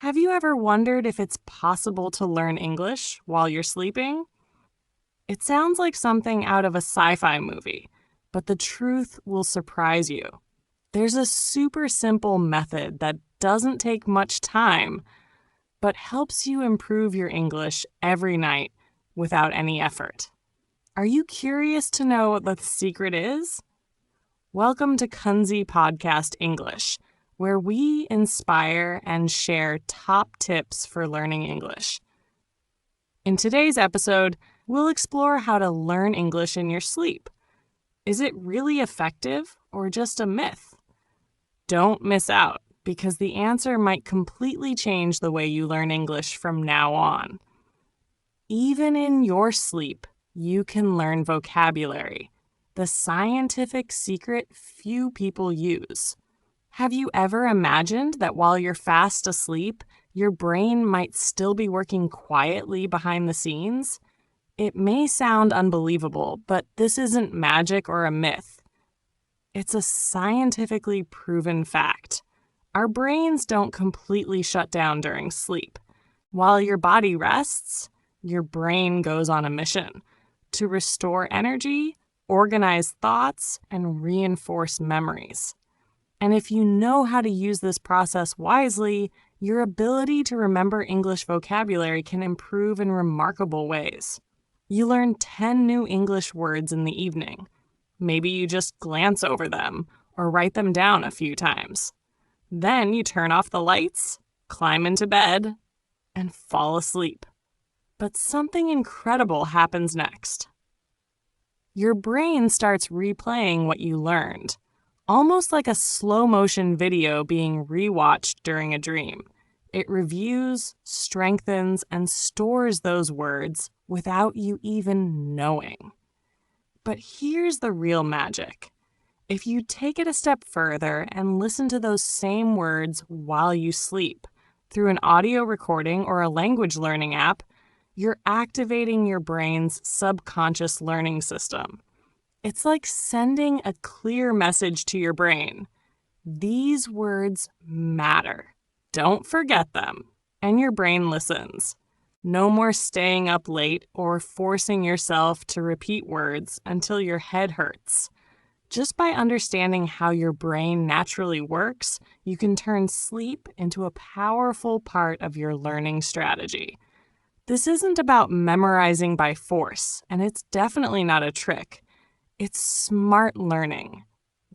Have you ever wondered if it's possible to learn English while you're sleeping? It sounds like something out of a sci-fi movie, but the truth will surprise you. There's a super simple method that doesn't take much time, but helps you improve your English every night without any effort. Are you curious to know what the secret is? Welcome to Kunzy Podcast English, where we inspire and share top tips for learning English. In today's episode, we'll explore how to learn English in your sleep. Is it really effective or just a myth? Don't miss out, because the answer might completely change the way you learn English from now on. Even in your sleep, you can learn vocabulary, the scientific secret few people use. Have you ever imagined that while you're fast asleep, your brain might still be working quietly behind the scenes? It may sound unbelievable, but this isn't magic or a myth. It's a scientifically proven fact. Our brains don't completely shut down during sleep. While your body rests, your brain goes on a mission to restore energy, organize thoughts, and reinforce memories. And if you know how to use this process wisely, your ability to remember English vocabulary can improve in remarkable ways. You learn 10 new English words in the evening. Maybe you just glance over them or write them down a few times. Then you turn off the lights, climb into bed, and fall asleep. But something incredible happens next. Your brain starts replaying what you learned, almost like a slow-motion video being rewatched during a dream. It reviews, strengthens, and stores those words without you even knowing. But here's the real magic. If you take it a step further and listen to those same words while you sleep, through an audio recording or a language learning app, you're activating your brain's subconscious learning system. It's like sending a clear message to your brain. These words matter. Don't forget them. And your brain listens. No more staying up late or forcing yourself to repeat words until your head hurts. Just by understanding how your brain naturally works, you can turn sleep into a powerful part of your learning strategy. This isn't about memorizing by force, and it's definitely not a trick. It's smart learning,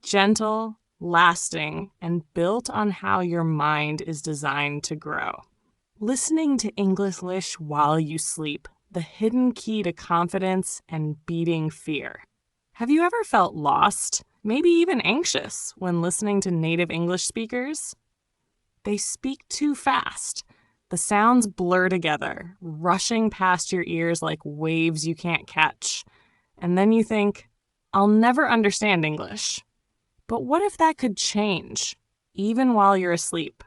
gentle, lasting, and built on how your mind is designed to grow. Listening to English while you sleep, the hidden key to confidence and beating fear. Have you ever felt lost, maybe even anxious, when listening to native English speakers? They speak too fast. The sounds blur together, rushing past your ears like waves you can't catch. And then you think, I'll never understand English. But what if that could change, even while you're asleep?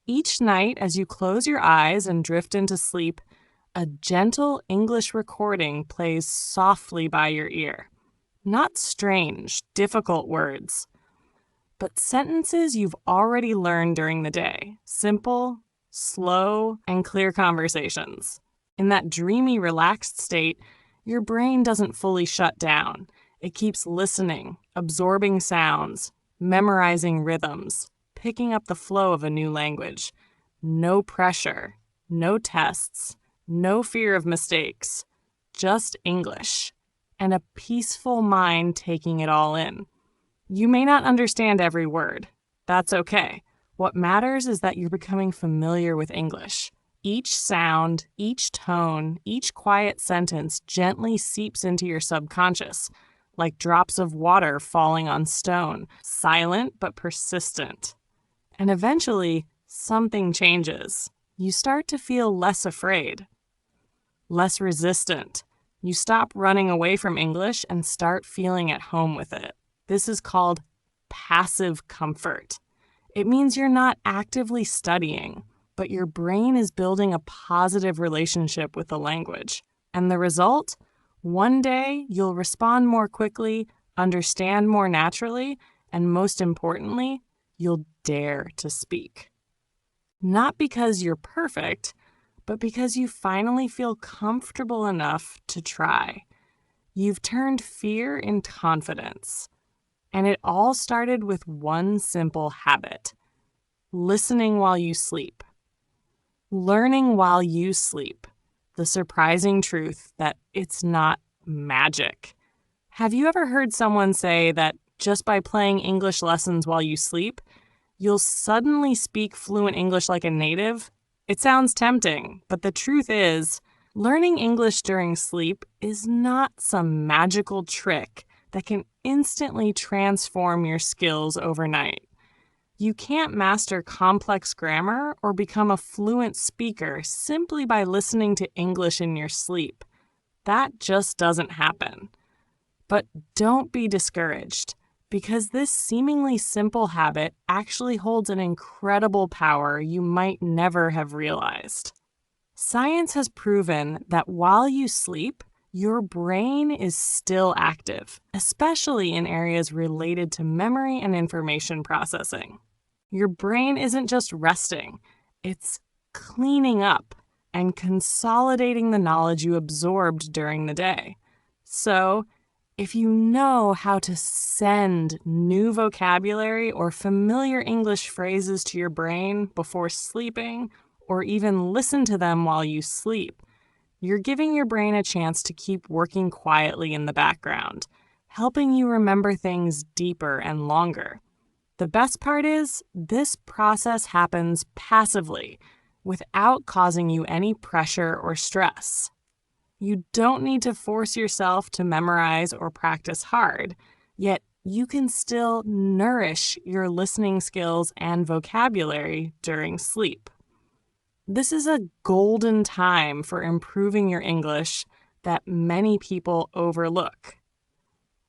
Each night, as you close your eyes and drift into sleep, a gentle English recording plays softly by your ear. Not strange, difficult words, but sentences you've already learned during the day. Simple, slow, and clear conversations. In that dreamy, relaxed state, your brain doesn't fully shut down. It keeps listening, absorbing sounds, memorizing rhythms, picking up the flow of a new language. No pressure, no tests, no fear of mistakes, just English, and a peaceful mind taking it all in. You may not understand every word. That's okay. What matters is that you're becoming familiar with English. Each sound, each tone, each quiet sentence gently seeps into your subconscious, like drops of water falling on stone, silent but persistent. And eventually, something changes. You start to feel less afraid, less resistant. You stop running away from English and start feeling at home with it. This is called passive comfort. It means you're not actively studying, but your brain is building a positive relationship with the language. And the result? One day, you'll respond more quickly, understand more naturally, and most importantly, you'll dare to speak. Not because you're perfect, but because you finally feel comfortable enough to try. You've turned fear into confidence. And it all started with one simple habit: listening while you sleep. Learning while you sleep. The surprising truth that it's not magic. Have you ever heard someone say that just by playing English lessons while you sleep, you'll suddenly speak fluent English like a native? It sounds tempting, but the truth is, learning English during sleep is not some magical trick that can instantly transform your skills overnight. You can't master complex grammar or become a fluent speaker simply by listening to English in your sleep. That just doesn't happen. But don't be discouraged, because this seemingly simple habit actually holds an incredible power you might never have realized. Science has proven that while you sleep, your brain is still active, especially in areas related to memory and information processing. Your brain isn't just resting, it's cleaning up and consolidating the knowledge you absorbed during the day. So, if you know how to send new vocabulary or familiar English phrases to your brain before sleeping, or even listen to them while you sleep, you're giving your brain a chance to keep working quietly in the background, helping you remember things deeper and longer. The best part is, this process happens passively, without causing you any pressure or stress. You don't need to force yourself to memorize or practice hard, yet you can still nourish your listening skills and vocabulary during sleep. This is a golden time for improving your English that many people overlook.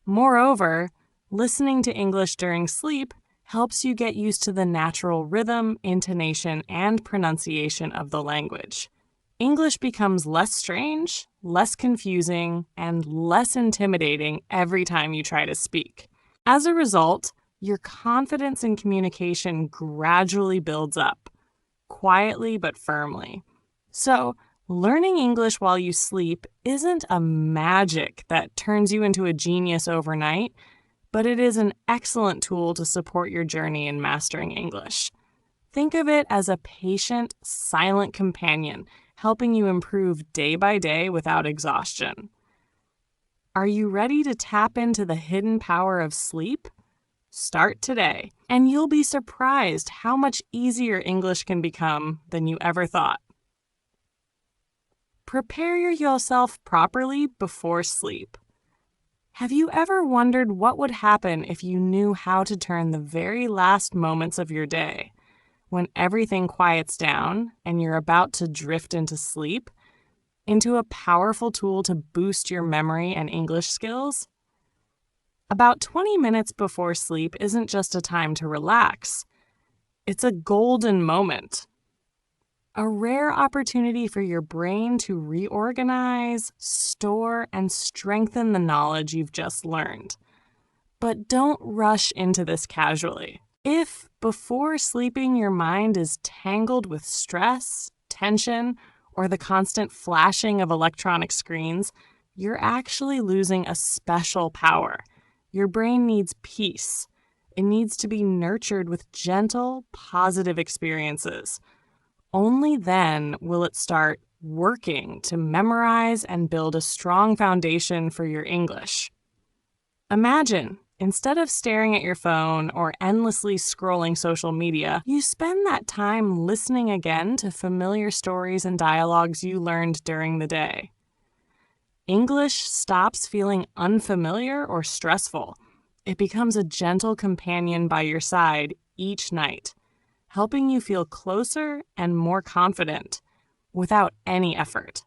Moreover, listening to English during sleep helps you get used to the natural rhythm, intonation, and pronunciation of the language. English becomes less strange, less confusing, and less intimidating every time you try to speak. As a result, your confidence in communication gradually builds up, quietly but firmly. So, learning English while you sleep isn't a magic that turns you into a genius overnight, but it is an excellent tool to support your journey in mastering English. Think of it as a patient, silent companion, helping you improve day by day without exhaustion. Are you ready to tap into the hidden power of sleep? Start today, and you'll be surprised how much easier English can become than you ever thought. Prepare yourself properly before sleep. Have you ever wondered what would happen if you knew how to turn the very last moments of your day, when everything quiets down and you're about to drift into sleep, into a powerful tool to boost your memory and English skills? About 20 minutes before sleep isn't just a time to relax. It's a golden moment. A rare opportunity for your brain to reorganize, store, and strengthen the knowledge you've just learned. But don't rush into this casually. If, before sleeping, your mind is tangled with stress, tension, or the constant flashing of electronic screens, you're actually losing a special power. Your brain needs peace. It needs to be nurtured with gentle, positive experiences. Only then will it start working to memorize and build a strong foundation for your English. Imagine, instead of staring at your phone or endlessly scrolling social media, you spend that time listening again to familiar stories and dialogues you learned during the day. English stops feeling unfamiliar or stressful. It becomes a gentle companion by your side each night, helping you feel closer and more confident without any effort.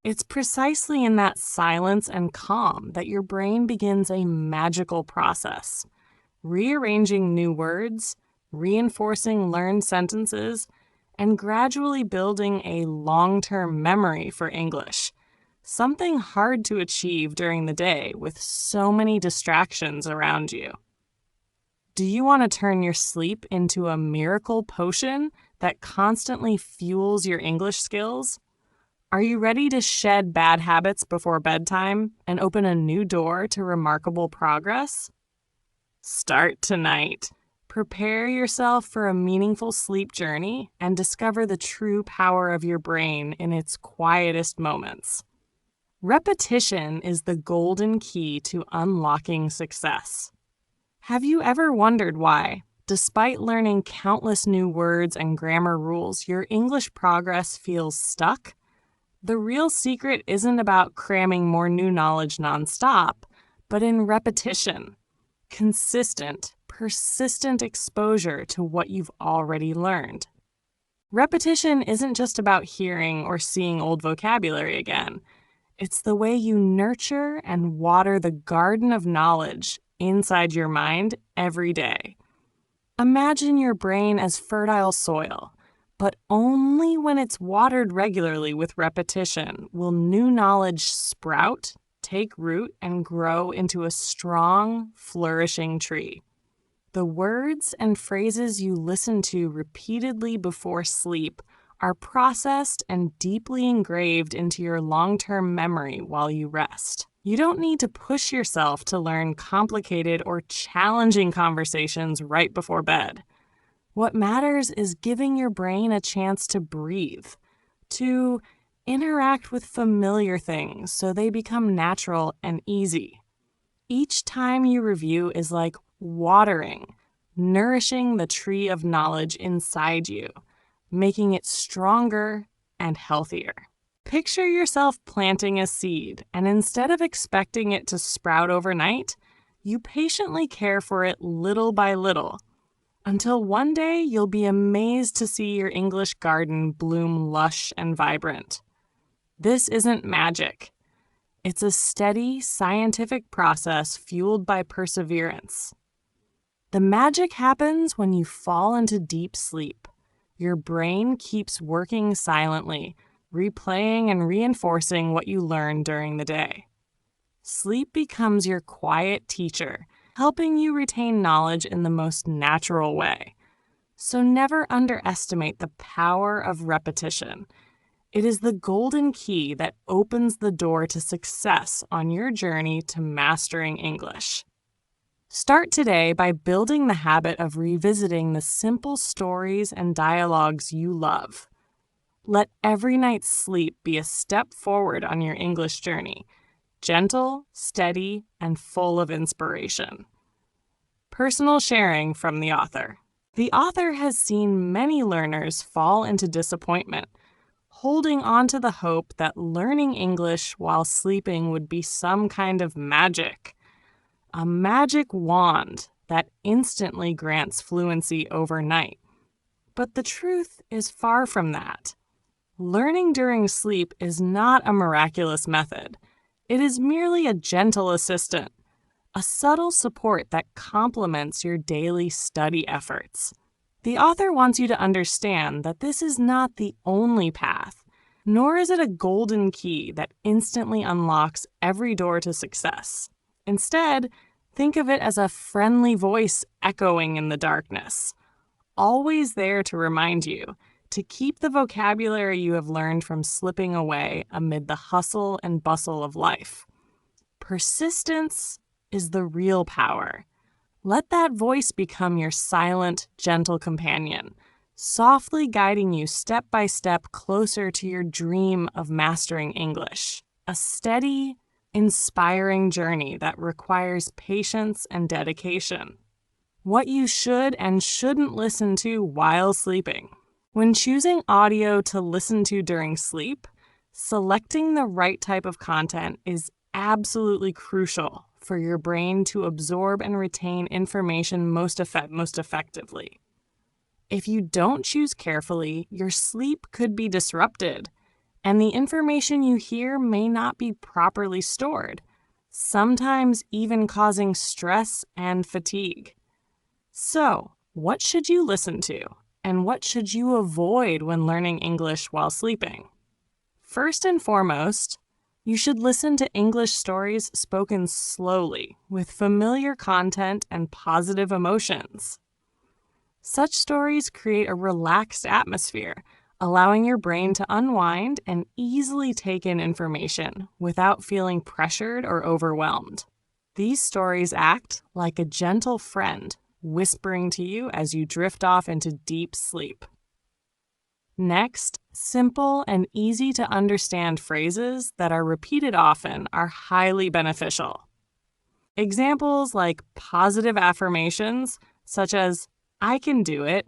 It's precisely in that silence and calm that your brain begins a magical process, rearranging new words, reinforcing learned sentences, and gradually building a long-term memory for English, something hard to achieve during the day with so many distractions around you. Do you want to turn your sleep into a miracle potion that constantly fuels your English skills? Are you ready to shed bad habits before bedtime and open a new door to remarkable progress? Start tonight. Prepare yourself for a meaningful sleep journey and discover the true power of your brain in its quietest moments. Repetition is the golden key to unlocking success. Have you ever wondered why, despite learning countless new words and grammar rules, your English progress feels stuck? The real secret isn't about cramming more new knowledge nonstop, but in repetition. Consistent, persistent exposure to what you've already learned. Repetition isn't just about hearing or seeing old vocabulary again. It's the way you nurture and water the garden of knowledge inside your mind every day. Imagine your brain as fertile soil, but only when it's watered regularly with repetition will new knowledge sprout, take root, and grow into a strong, flourishing tree. The words and phrases you listen to repeatedly before sleep are processed and deeply engraved into your long-term memory while you rest. You don't need to push yourself to learn complicated or challenging conversations right before bed. What matters is giving your brain a chance to breathe, to interact with familiar things so they become natural and easy. Each time you review is like watering, nourishing the tree of knowledge inside you, making it stronger and healthier. Picture yourself planting a seed, and instead of expecting it to sprout overnight, you patiently care for it little by little, until one day you'll be amazed to see your English garden bloom lush and vibrant. This isn't magic. It's a steady, scientific process fueled by perseverance. The magic happens when you fall into deep sleep. Your brain keeps working silently, replaying and reinforcing what you learned during the day. Sleep becomes your quiet teacher, helping you retain knowledge in the most natural way. So never underestimate the power of repetition. It is the golden key that opens the door to success on your journey to mastering English. Start today by building the habit of revisiting the simple stories and dialogues you love. Let every night's sleep be a step forward on your English journey, gentle, steady, and full of inspiration. Personal sharing from the author. The author has seen many learners fall into disappointment, holding on to the hope that learning English while sleeping would be some kind of magic. A magic wand that instantly grants fluency overnight. But the truth is far from that. Learning during sleep is not a miraculous method. It is merely a gentle assistant, a subtle support that complements your daily study efforts. The author wants you to understand that this is not the only path, nor is it a golden key that instantly unlocks every door to success. Instead, think of it as a friendly voice echoing in the darkness, always there to remind you to keep the vocabulary you have learned from slipping away amid the hustle and bustle of life. Persistence is the real power. Let that voice become your silent, gentle companion, softly guiding you step by step closer to your dream of mastering English. A steady, inspiring journey that requires patience and dedication. What you should and shouldn't listen to while sleeping. When choosing audio to listen to during sleep, selecting the right type of content is absolutely crucial for your brain to absorb and retain information most effectively. If you don't choose carefully, your sleep could be disrupted, and the information you hear may not be properly stored, sometimes even causing stress and fatigue. So, what should you listen to, and what should you avoid when learning English while sleeping? First and foremost, you should listen to English stories spoken slowly, with familiar content and positive emotions. Such stories create a relaxed atmosphere, allowing your brain to unwind and easily take in information without feeling pressured or overwhelmed. These stories act like a gentle friend, whispering to you as you drift off into deep sleep. Next, simple and easy to understand phrases that are repeated often are highly beneficial. Examples like positive affirmations, such as, "I can do it,"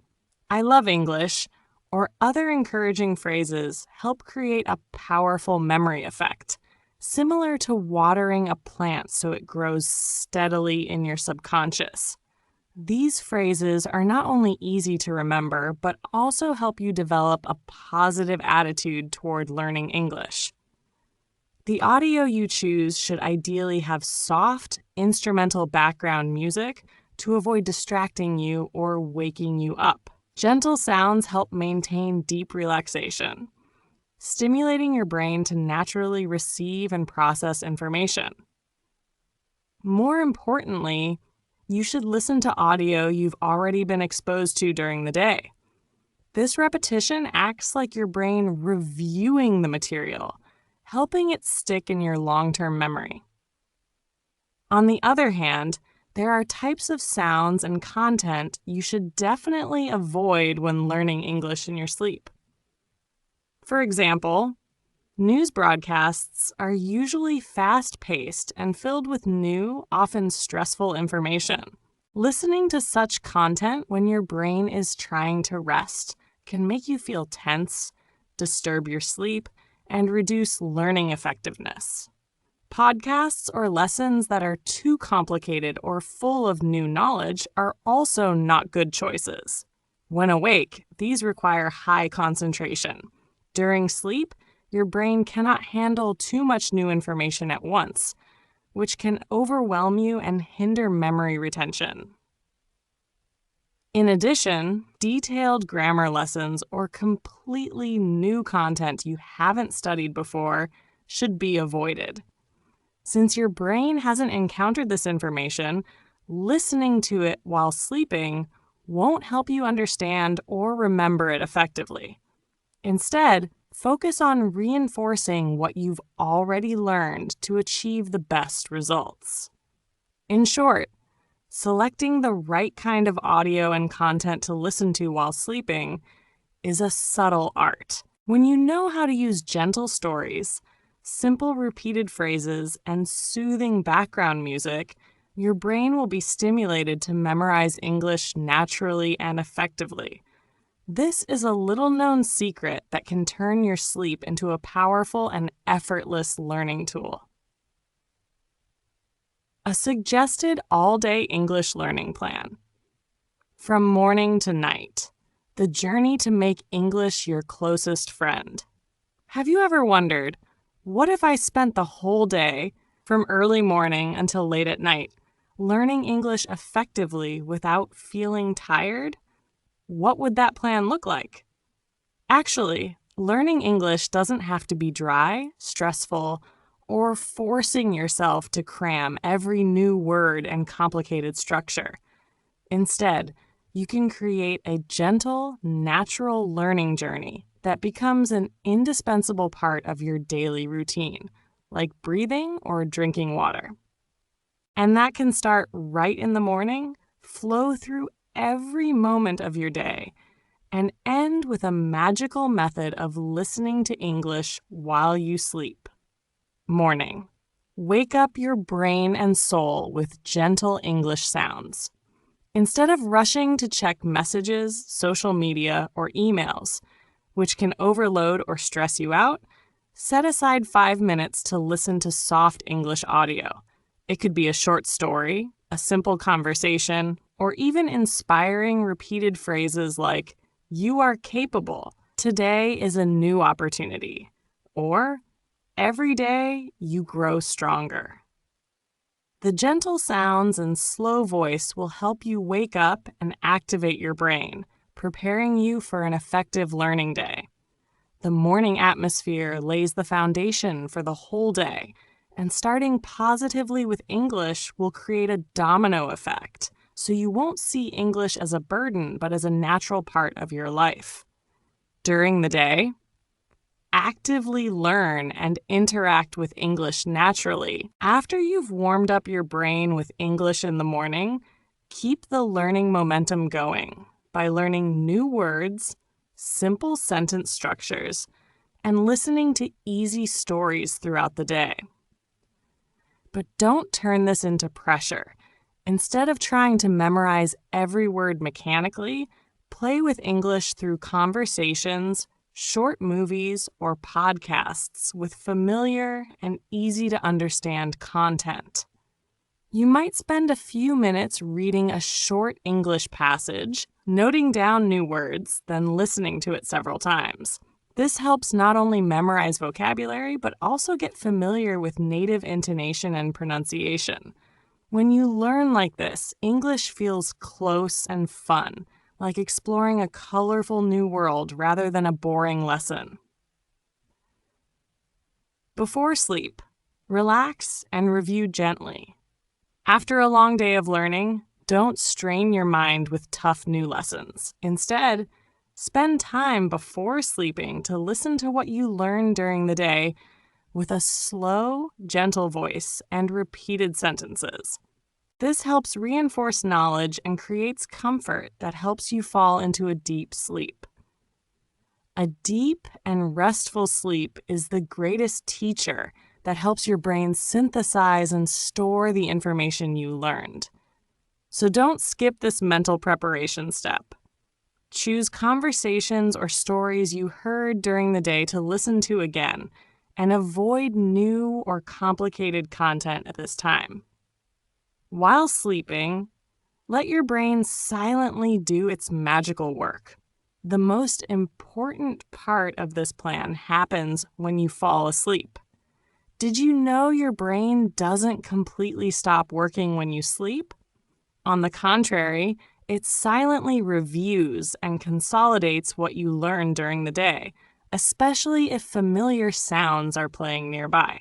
"I love English," or other encouraging phrases help create a powerful memory effect, similar to watering a plant so it grows steadily in your subconscious. These phrases are not only easy to remember, but also help you develop a positive attitude toward learning English. The audio you choose should ideally have soft, instrumental background music to avoid distracting you or waking you up. Gentle sounds help maintain deep relaxation, stimulating your brain to naturally receive and process information. More importantly, you should listen to audio you've already been exposed to during the day. This repetition acts like your brain reviewing the material, helping it stick in your long-term memory. On the other hand, there are types of sounds and content you should definitely avoid when learning English in your sleep. For example, news broadcasts are usually fast-paced and filled with new, often stressful information. Listening to such content when your brain is trying to rest can make you feel tense, disturb your sleep, and reduce learning effectiveness. Podcasts or lessons that are too complicated or full of new knowledge are also not good choices. When awake, these require high concentration. During sleep, your brain cannot handle too much new information at once, which can overwhelm you and hinder memory retention. In addition, detailed grammar lessons or completely new content you haven't studied before should be avoided. Since your brain hasn't encountered this information, listening to it while sleeping won't help you understand or remember it effectively. Instead, focus on reinforcing what you've already learned to achieve the best results. In short, selecting the right kind of audio and content to listen to while sleeping is a subtle art. When you know how to use gentle stories, simple repeated phrases, and soothing background music, your brain will be stimulated to memorize English naturally and effectively. This is a little-known secret that can turn your sleep into a powerful and effortless learning tool. A suggested all-day English learning plan. From morning to night, the journey to make English your closest friend. Have you ever wondered, what if I spent the whole day, from early morning until late at night, learning English effectively without feeling tired? What would that plan look like? Actually, learning English doesn't have to be dry, stressful, or forcing yourself to cram every new word and complicated structure. Instead, you can create a gentle, natural learning journey that becomes an indispensable part of your daily routine, like breathing or drinking water. And that can start right in the morning, flow through every moment of your day, and end with a magical method of listening to English while you sleep. Morning. Wake up your brain and soul with gentle English sounds. Instead of rushing to check messages, social media, or emails, which can overload or stress you out, set aside 5 minutes to listen to soft English audio. It could be a short story, a simple conversation, or even inspiring repeated phrases like, "You are capable," "Today is a new opportunity," or "Every day you grow stronger." The gentle sounds and slow voice will help you wake up and activate your brain, preparing you for an effective learning day. The morning atmosphere lays the foundation for the whole day, and starting positively with English will create a domino effect, so you won't see English as a burden, but as a natural part of your life. During the day, actively learn and interact with English naturally. After you've warmed up your brain with English in the morning, keep the learning momentum going by learning new words, simple sentence structures, and listening to easy stories throughout the day. But don't turn this into pressure. Instead of trying to memorize every word mechanically, play with English through conversations, short movies, or podcasts with familiar and easy-to-understand content. You might spend a few minutes reading a short English passage, noting down new words, then listening to it several times. This helps not only memorize vocabulary, but also get familiar with native intonation and pronunciation. When you learn like this, English feels close and fun, like exploring a colorful new world rather than a boring lesson. Before sleep, relax and review gently. After a long day of learning, don't strain your mind with tough new lessons. Instead, spend time before sleeping to listen to what you learned during the day with a slow, gentle voice and repeated sentences. This helps reinforce knowledge and creates comfort that helps you fall into a deep sleep. A deep and restful sleep is the greatest teacher that helps your brain synthesize and store the information you learned. So don't skip this mental preparation step. Choose conversations or stories you heard during the day to listen to again, and avoid new or complicated content at this time. While sleeping, let your brain silently do its magical work. The most important part of this plan happens when you fall asleep. Did you know your brain doesn't completely stop working when you sleep? On the contrary, it silently reviews and consolidates what you learned during the day, especially if familiar sounds are playing nearby.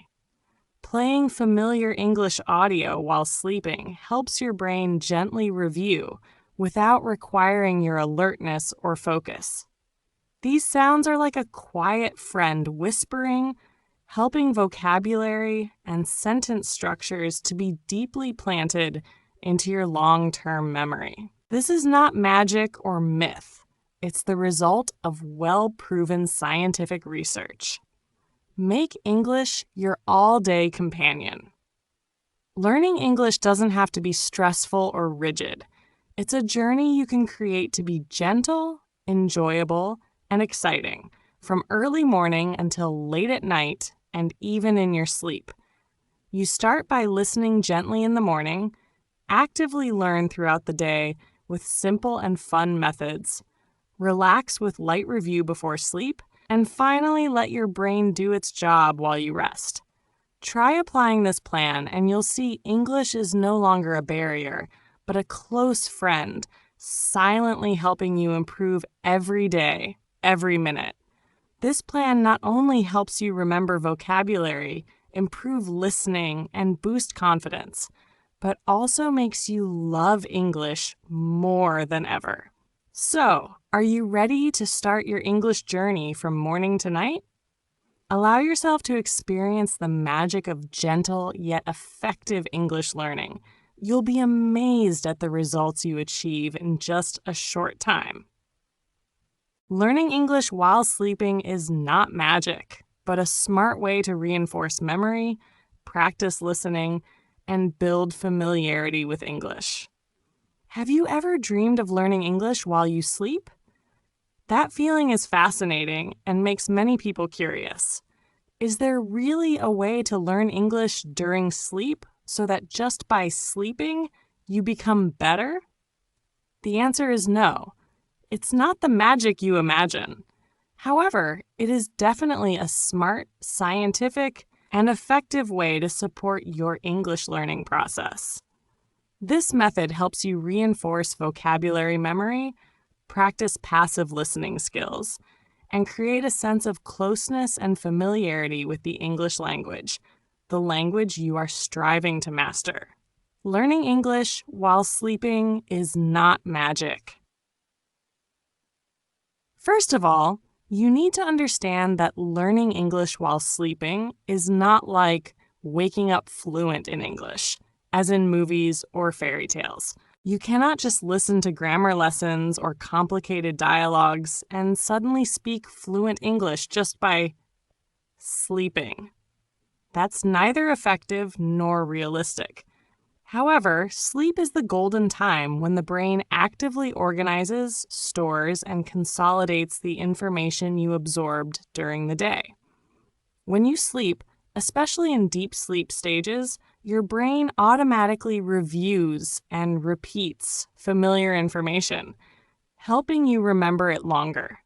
Playing familiar English audio while sleeping helps your brain gently review without requiring your alertness or focus. These sounds are like a quiet friend whispering, helping vocabulary and sentence structures to be deeply planted into your long-term memory. This is not magic or myth. It's the result of well-proven scientific research. Make English your all-day companion. Learning English doesn't have to be stressful or rigid. It's a journey you can create to be gentle, enjoyable, and exciting, from early morning until late at night and even in your sleep. You start by listening gently in the morning, actively learn throughout the day with simple and fun methods, relax with light review before sleep, and finally let your brain do its job while you rest. Try applying this plan and you'll see English is no longer a barrier, but a close friend, silently helping you improve every day, every minute. This plan not only helps you remember vocabulary, improve listening, and boost confidence, but also makes you love English more than ever. So, are you ready to start your English journey from morning to night? Allow yourself to experience the magic of gentle yet effective English learning. You'll be amazed at the results you achieve in just a short time. Learning English while sleeping is not magic, but a smart way to reinforce memory, practice listening, and build familiarity with English. Have you ever dreamed of learning English while you sleep? That feeling is fascinating and makes many people curious. Is there really a way to learn English during sleep so that just by sleeping, you become better? The answer is no. It's not the magic you imagine. However, it is definitely a smart, scientific, and effective way to support your English learning process. This method helps you reinforce vocabulary memory, practice passive listening skills, and create a sense of closeness and familiarity with the English language, the language you are striving to master. Learning English while sleeping is not magic. First of all, you need to understand that learning English while sleeping is not like waking up fluent in English, as in movies or fairy tales. You cannot just listen to grammar lessons or complicated dialogues and suddenly speak fluent English just by sleeping. That's neither effective nor realistic. However, sleep is the golden time when the brain actively organizes, stores, and consolidates the information you absorbed during the day. When you sleep, especially in deep sleep stages, your brain automatically reviews and repeats familiar information, helping you remember it longer.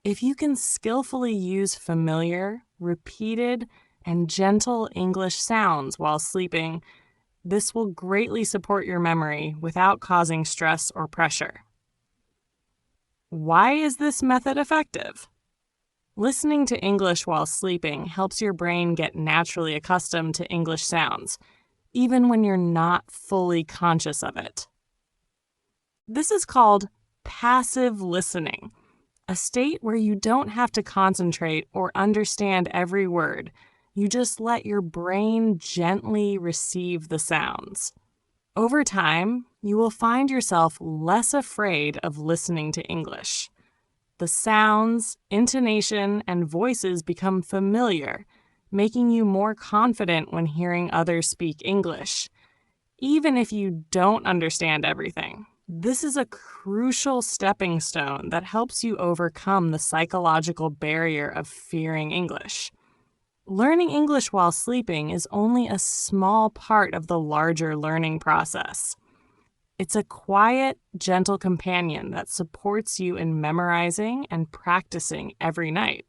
If you can skillfully use familiar, repeated, and gentle English sounds while sleeping, this will greatly support your memory without causing stress or pressure. Why is this method effective? Listening to English while sleeping helps your brain get naturally accustomed to English sounds, even when you're not fully conscious of it. This is called passive listening, a state where you don't have to concentrate or understand every word. You just let your brain gently receive the sounds. Over time, you will find yourself less afraid of listening to English. The sounds, intonation, and voices become familiar, making you more confident when hearing others speak English, even if you don't understand everything. This is a crucial stepping stone that helps you overcome the psychological barrier of fearing English. Learning English while sleeping is only a small part of the larger learning process. It's a quiet, gentle companion that supports you in memorizing and practicing every night.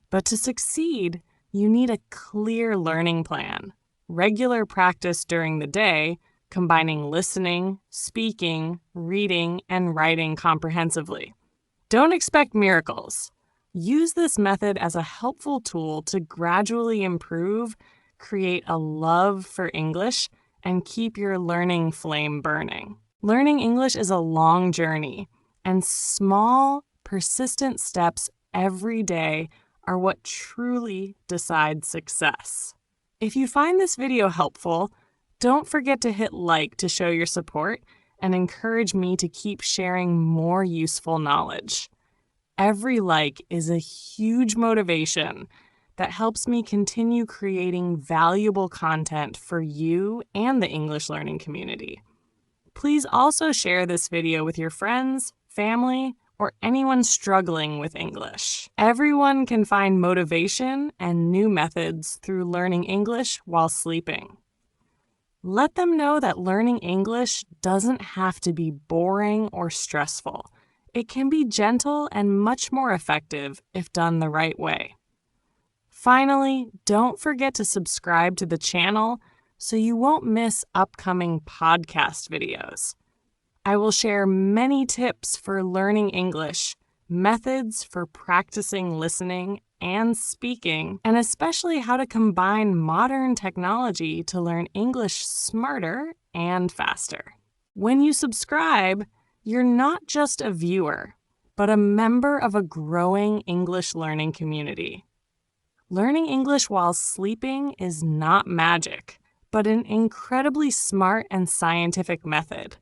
But to succeed, you need a clear learning plan, regular practice during the day, combining listening, speaking, reading, and writing comprehensively. Don't expect miracles. Use this method as a helpful tool to gradually improve, create a love for English, and keep your learning flame burning. Learning English is a long journey, and small, persistent steps every day are what truly decide success. If you find this video helpful, don't forget to hit like to show your support and encourage me to keep sharing more useful knowledge. Every like is a huge motivation that helps me continue creating valuable content for you and the English learning community. Please also share this video with your friends, family, or anyone struggling with English. Everyone can find motivation and new methods through learning English while sleeping. Let them know that learning English doesn't have to be boring or stressful. It can be gentle and much more effective if done the right way. Finally, don't forget to subscribe to the channel so you won't miss upcoming podcast videos. I will share many tips for learning English, methods for practicing listening and speaking, and especially how to combine modern technology to learn English smarter and faster. When you subscribe, you're not just a viewer, but a member of a growing English learning community. Learning English while sleeping is not magic, but an incredibly smart and scientific method.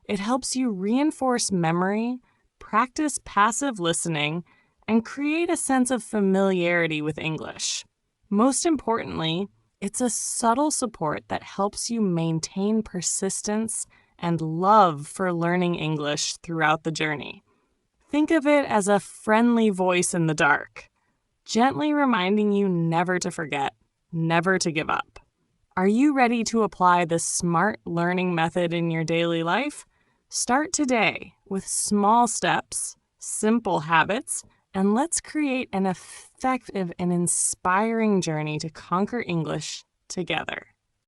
It helps you reinforce memory, practice passive listening, and create a sense of familiarity with English. Most importantly, it's a subtle support that helps you maintain persistence and love for learning English throughout the journey. Think of it as a friendly voice in the dark, gently reminding you never to forget, never to give up. Are you ready to apply this smart learning method in your daily life? Start today with small steps, simple habits, and let's create an effective and inspiring journey to conquer English together.